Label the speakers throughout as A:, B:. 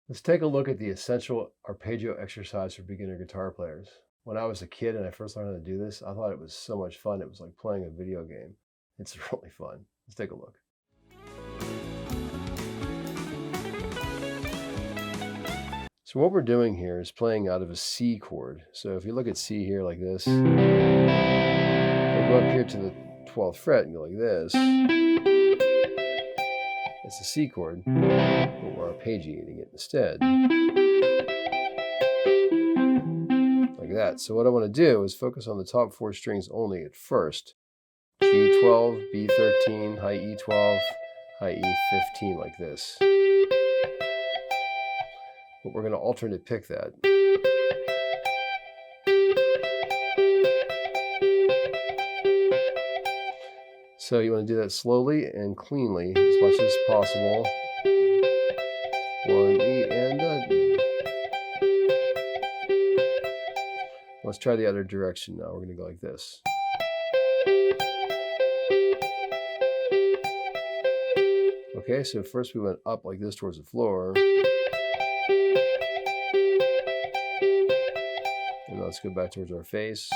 A: Let's take a look at the essential arpeggio exercise for beginner guitar players. When I was a kid and I first learned how to do this, I thought it was so much fun. It was like playing a video game. It's really fun. Let's take a look. So what we're doing here is playing out of a C chord. So if you look at C here like this, we'll go up here to the 12th fret and go like this. It's a C chord, but we're arpeggiating it instead. Like that. So what I want to do is focus on the top 4 strings only at first. G12, B13, high E12, high E15 like this. But we're going to alternate pick that. So you want to do that slowly and cleanly as much as possible. 1 E and let's try the other direction now. We're going to go like this. Okay, so first we went up like this towards the floor. And let's go back towards our face.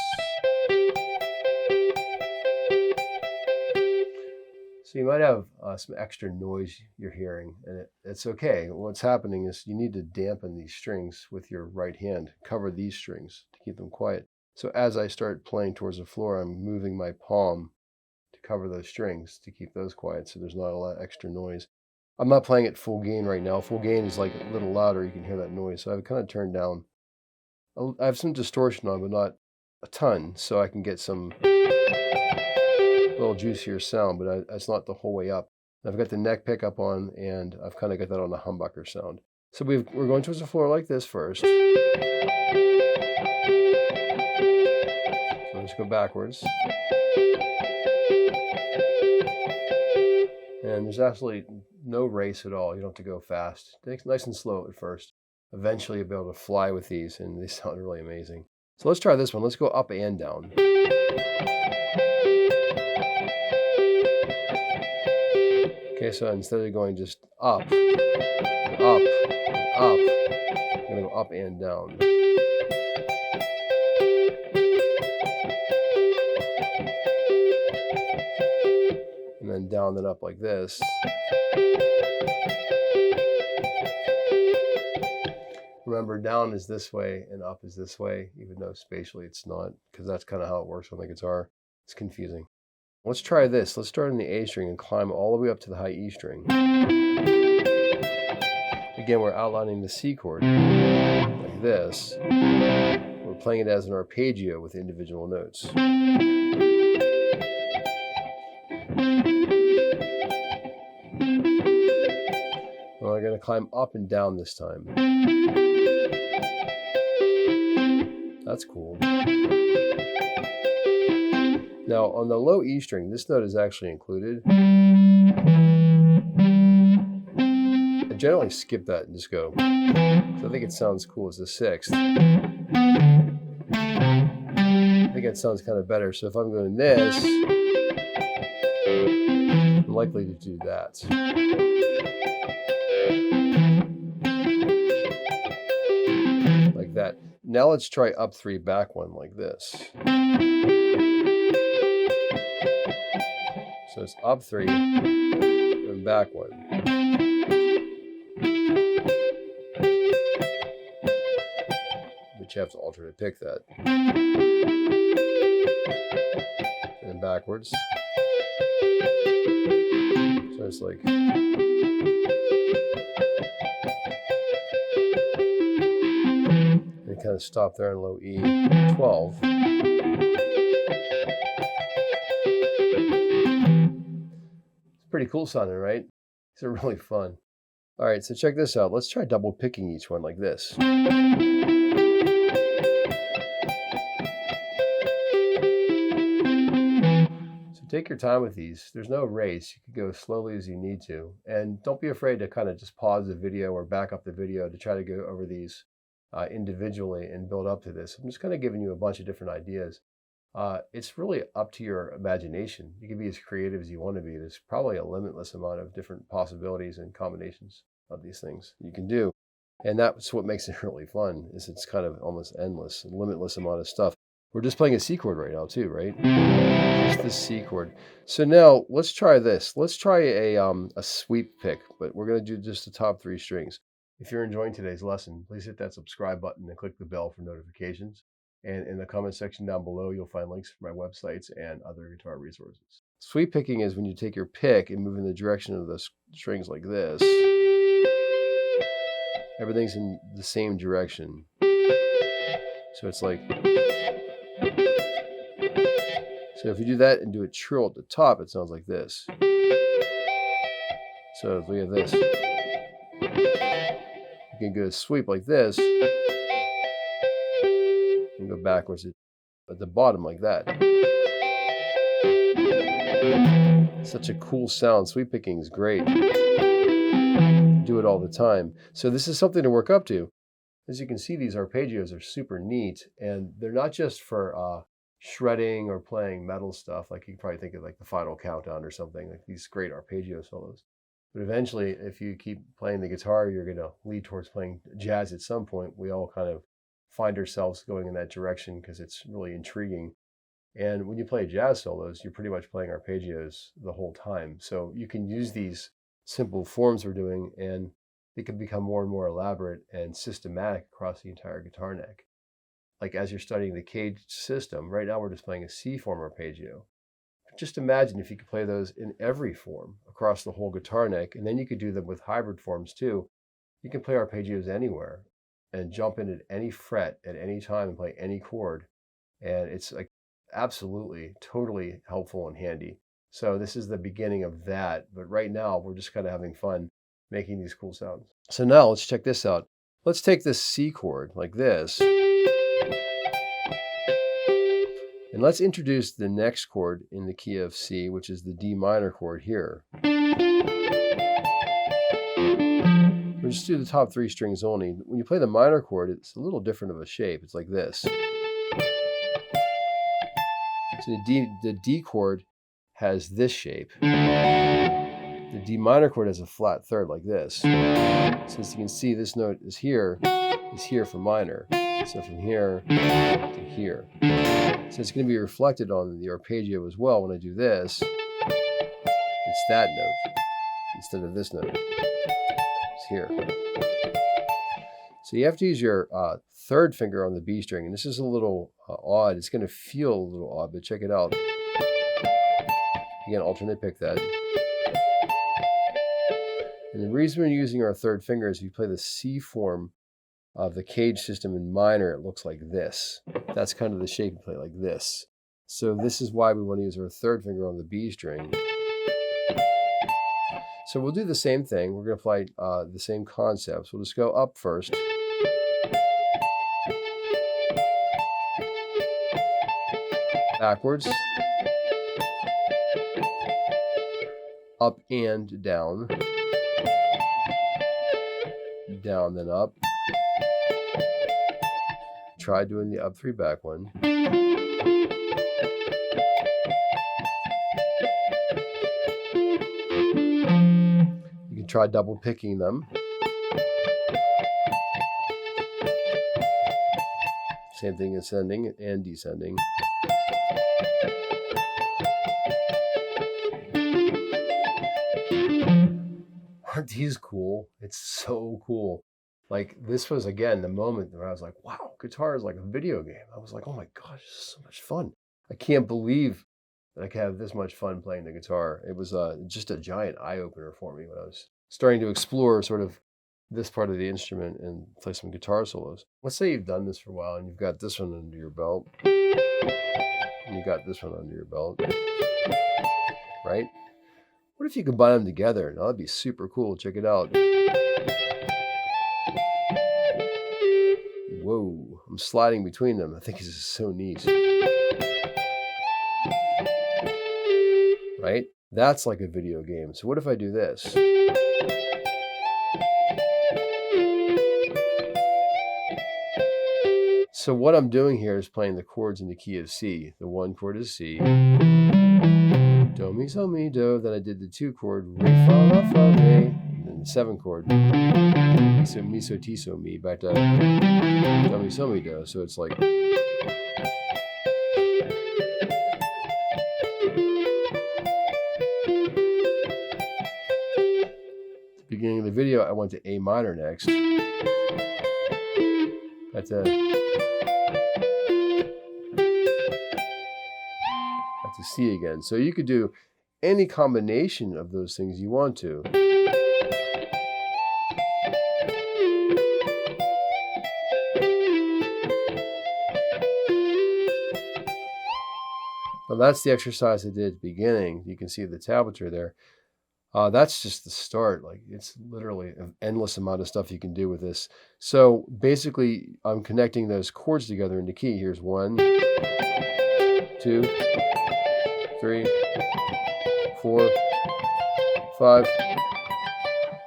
A: So you might have some extra noise you're hearing, and it's okay. What's happening is you need to dampen these strings with your right hand. Cover these strings to keep them quiet. So as I start playing towards the floor, I'm moving my palm to cover those strings to keep those quiet so there's not a lot of extra noise. I'm not playing at full gain right now. Full gain is like a little louder. You can hear that noise. So I've kind of turned down. I have some distortion on, but not a ton, so I can get some little juicier sound, but it's not the whole way up. I've got the neck pickup on, and I've kind of got that on the humbucker sound. So we're going towards the floor like this first. So let's go backwards. And there's absolutely no race at all. You don't have to go fast. Take it nice and slow at first. Eventually you'll be able to fly with these, and they sound really amazing. So let's try this one. Let's go up and down. Okay, so instead of going just up, up, up, I'm going to go up and down. And then down and up like this. Remember, down is this way and up is this way, even though spatially it's not, because that's kind of how it works on the guitar. It's confusing. Let's try this. Let's start on the A string and climb all the way up to the high E string. Again, we're outlining the C chord like this. We're playing it as an arpeggio with individual notes. Well, we're going to climb up and down this time. That's cool. Now, on the low E string, this note is actually included. I generally skip that and just go. So I think it sounds cool as the 6th. I think it sounds kind of better. So if I'm going this, I'm likely to do that. Like that. Now let's try up 3, back 1 like this. So it's up 3 and back 1. But you have to alternate pick that. And backwards. So it's like. And kind of stop there in low E12. Pretty cool sounding, right? These are really fun. All right, so check this out. Let's try double picking each one like this. So take your time with these. There's no race. You can go as slowly as you need to. And don't be afraid to kind of just pause the video or back up the video to try to go over these individually and build up to this. I'm just kind of giving you a bunch of different ideas. It's really up to your imagination. You can be as creative as you want to be. There's probably a limitless amount of different possibilities and combinations of these things you can do. And that's what makes it really fun, is it's kind of almost endless, limitless amount of stuff. We're just playing a C chord right now too, right? Just this C chord. So now let's try this. Let's try a sweep pick, but we're going to do just the top 3 strings. If you're enjoying today's lesson, please hit that subscribe button and click the bell for notifications. And in the comment section down below, you'll find links for my websites and other guitar resources. Sweep picking is when you take your pick and move in the direction of the strings like this. Everything's in the same direction. So it's like... So if you do that and do a trill at the top, it sounds like this. So if we have this, you can go sweep like this and go backwards at the bottom like that. Such a cool sound. Sweep picking is great. Do it all the time. So this is something to work up to. As you can see, these arpeggios are super neat, and they're not just for shredding or playing metal stuff, like you can probably think of like the Final Countdown or something, like these great arpeggio solos. But eventually, if you keep playing the guitar, you're going to lead towards playing jazz at some point. We all kind of find ourselves going in that direction because it's really intriguing. And when you play jazz solos, you're pretty much playing arpeggios the whole time. So you can use these simple forms we're doing, and they can become more and more elaborate and systematic across the entire guitar neck. Like as you're studying the cage system, right now we're just playing a C form arpeggio. Just imagine if you could play those in every form across the whole guitar neck, and then you could do them with hybrid forms too. You can play arpeggios anywhere and jump in at any fret at any time and play any chord. And it's like absolutely, totally helpful and handy. So this is the beginning of that. But right now we're just kind of having fun making these cool sounds. So now let's check this out. Let's take this C chord like this. And let's introduce the next chord in the key of C, which is the D minor chord here. We'll just do the top 3 strings only. When you play the minor chord, it's a little different of a shape. It's like this. So the D chord has this shape. The D minor chord has a flat third like this. Since you can see this note is here for minor. So from here to here. So it's going to be reflected on the arpeggio as well. When I do this, it's that note instead of this note. It's here. So you have to use your third finger on the B string. And this is a little odd. It's going to feel a little odd, but check it out. Again, alternate pick that. And the reason we're using our third finger is if you play the C form of the cage system in minor, it looks like this. That's kind of the shape you play, like this. So this is why we want to use our third finger on the B string. So we'll do the same thing. We're going to apply the same concepts. We'll just go up first. Backwards. Up and down. Down, then up. Try doing the up 3 back 1. You can try double picking them. Same thing, ascending and descending. Aren't these cool? It's so cool. Like this was, again, the moment where I was like, wow, guitar is like a video game. I was like, oh my gosh, this is so much fun. I can't believe that I can have this much fun playing the guitar. It was just a giant eye-opener for me when I was starting to explore sort of this part of the instrument and play some guitar solos. Let's say you've done this for a while and you've got this one under your belt. And you got this one under your belt. Right? What if you combine them together? Now, that'd be super cool. Check it out. Whoa, I'm sliding between them. I think this is so neat. Right? That's like a video game. So what if I do this? So what I'm doing here is playing the chords in the key of C. The 1 chord is C. Do, mi, so, mi, do. Then I did the 2 chord, re, fa, la, fa, re. And then again, 7 chord. So mi so ti so mi back to do mi so mi do. So it's like beginning of the video, I went to A minor next. That's a C again. So you could do any combination of those things you want to. Now that's the exercise I did at the beginning. You can see the tablature there. That's just the start. Like, it's literally an endless amount of stuff you can do with this. So basically, I'm connecting those chords together into key. Here's 1, 2, 3, 4, 5.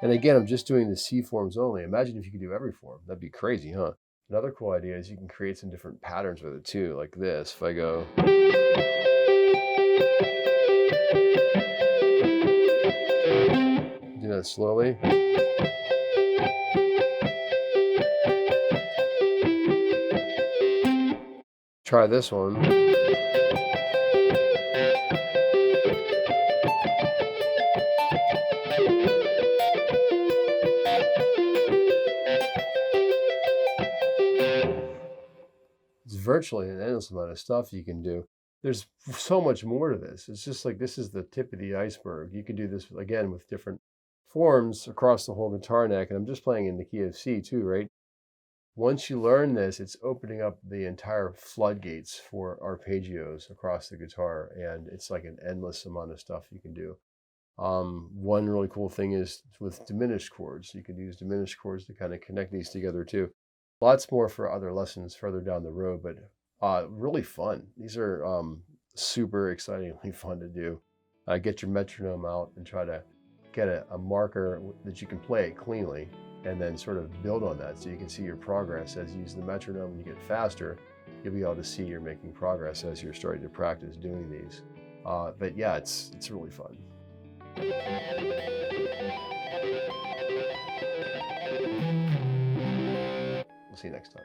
A: And again, I'm just doing the C forms only. Imagine if you could do every form. That'd be crazy, huh? Another cool idea is you can create some different patterns with it too, like this. If I go... do that slowly. Try this one. It's virtually an endless amount of stuff you can do. There's so much more to this. It's just like, this is the tip of the iceberg. You can do this again with different forms across the whole guitar neck, and I'm just playing in the key of C too, right? Once you learn this, it's opening up the entire floodgates for arpeggios across the guitar, and it's like an endless amount of stuff you can do. One really cool thing is with diminished chords. You can use diminished chords to kind of connect these together too. Lots more for other lessons further down the road, but really fun. These are super excitingly fun to do. Get your metronome out and try to get a marker that you can play it cleanly, and then sort of build on that so you can see your progress. As you use the metronome and you get faster, you'll be able to see you're making progress as you're starting to practice doing these. But yeah, it's really fun. We'll see you next time.